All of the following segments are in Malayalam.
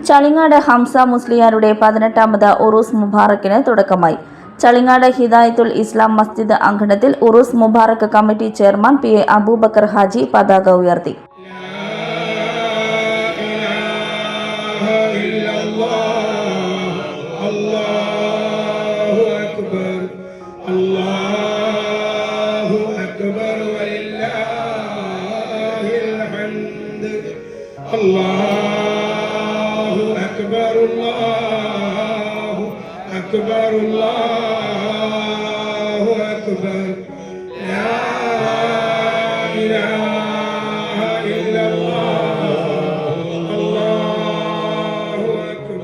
ചളിങ്ങാട് ഹംസ മുസ്ലിയാരുടെ 18ാമത് ഉറൂസ് മുബാറക്കിന് തുടക്കമായി. ചളിങ്ങാട് ഹിദായത്തുൽ ഇസ്ലാം മസ്ജിദ് അങ്കണത്തിൽ ഉറൂസ് മുബാറക്ക് committee chairman P. A. Aboobacker Haji പതാക ഉയർത്തി. أكبر الله أكبر لا إله إلا الله الله أكبر.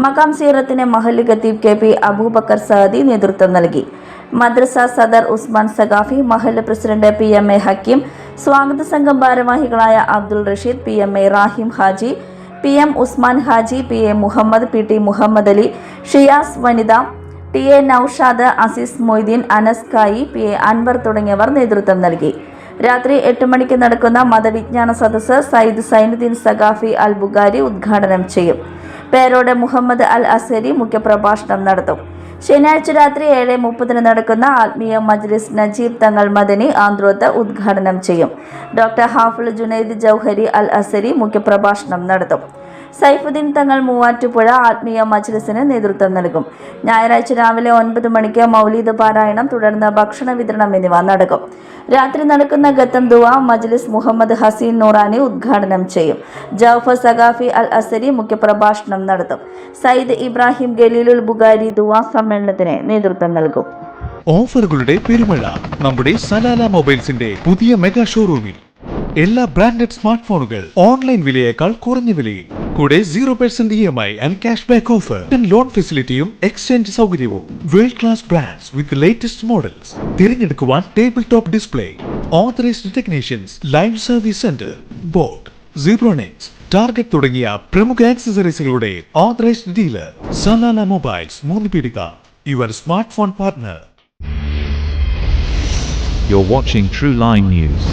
മക്കാം സീറത്തിന് മഹല്ല് ഖത്തീബ് കെ. പി. അബൂബക്കർ സഅദി നേതൃത്വം നൽകി. മദ്രസ സദർ ഉസ്മാൻ സഖാഫി, മഹല്ല് president P. M. A. Hakeem, സ്വാഗത സംഘം ഭാരവാഹികളായ Abdul Rasheed, P. M. A. Rahim Haji, P. M. Usman Haji, P. A. Muhammad, P. T. Muhammad Ali, Shiyas വനിത, ടി. എ. നൌഷാദ്, അസീസ് മൊയ്തീൻ, അനസ് കായി, പി. എ. അൻവർ തുടങ്ങിയവർ നേതൃത്വം നൽകി. രാത്രി 8 മണിക്ക് നടക്കുന്ന മതവിജ്ഞാന സദസ്സ് സയ്യിദ് സൈനുദ്ദീൻ സഖാഫി അൽ ബുഖാരി ഉദ്ഘാടനം ചെയ്യും. പേരോട് മുഹമ്മദ് അൽ അസരി മുഖ്യപ്രഭാഷണം നടത്തും. ശനിയാഴ്ച രാത്രി 7:30 നടക്കുന്ന ആത്മീയ മജ്ലിസ് നജീബ് തങ്ങൾ മദനി ആന്ത്രോത്ത് ഉദ്ഘാടനം ചെയ്യും. ഡോക്ടർ ഹാഫിൾ ജുനൈദ് ജൗഹരി അൽ അസരി മുഖ്യപ്രഭാഷണം നടത്തും. സൈഫുദ്ദീൻ തങ്ങൾ മൂവാറ്റുപുഴ ആത്മീയ മജ്ലിസിന് നേതൃത്വം നൽകും. ഞായറാഴ്ച രാവിലെ 9 മണിക്ക് മൗലീദ് പാരായണം, തുടർന്ന് ഭക്ഷണ വിതരണം എന്നിവ നടക്കും. രാത്രി നടക്കുന്ന ഗത്തം ദുആ മജ്ലിസ് മുഹമ്മദ് ഹസീൻ നൂറാനി ഉദ്ഘാടനം ചെയ്യും. ജൗഫർ സഖാഫി അൽ അസരി മുഖ്യപ്രഭാഷണം നടത്തും. സയ്യിദ് ഇബ്രാഹിം ഖലീലുൽ ബുഖാരി ദുആ സമ്മേളനത്തിന് നേതൃത്വം നൽകും. ഓഫറുകളുടെ പെരുമഴ നമ്മുടെ സലാല മൊബൈൽസിന്റെ പുതിയ മെഗാ ഷോറൂമിൽ. എല്ലാ ബ്രാൻഡഡ് സ്മാർട്ട് ഫോണുകൾ ഓൺലൈൻ വിലയേക്കാൾ കുറഞ്ഞ വിലയിൽ, കൂടെ 0% EMI and cash back offer, loan ഫെസിലിറ്റിയും എക്സ്ചേഞ്ച് സൗകര്യവും. World class brands with latest models. തിരഞ്ഞെടുക്കുവാൻ table top display, authorised technicians, live service centre, boat, Zebronics, target തുടങ്ങിയ പ്രമുഖ ആക്സസറീസുകളുടെ authorised dealer. Salala mobiles, Moonnupeedika, your smartphone partner. You're watching True Line News.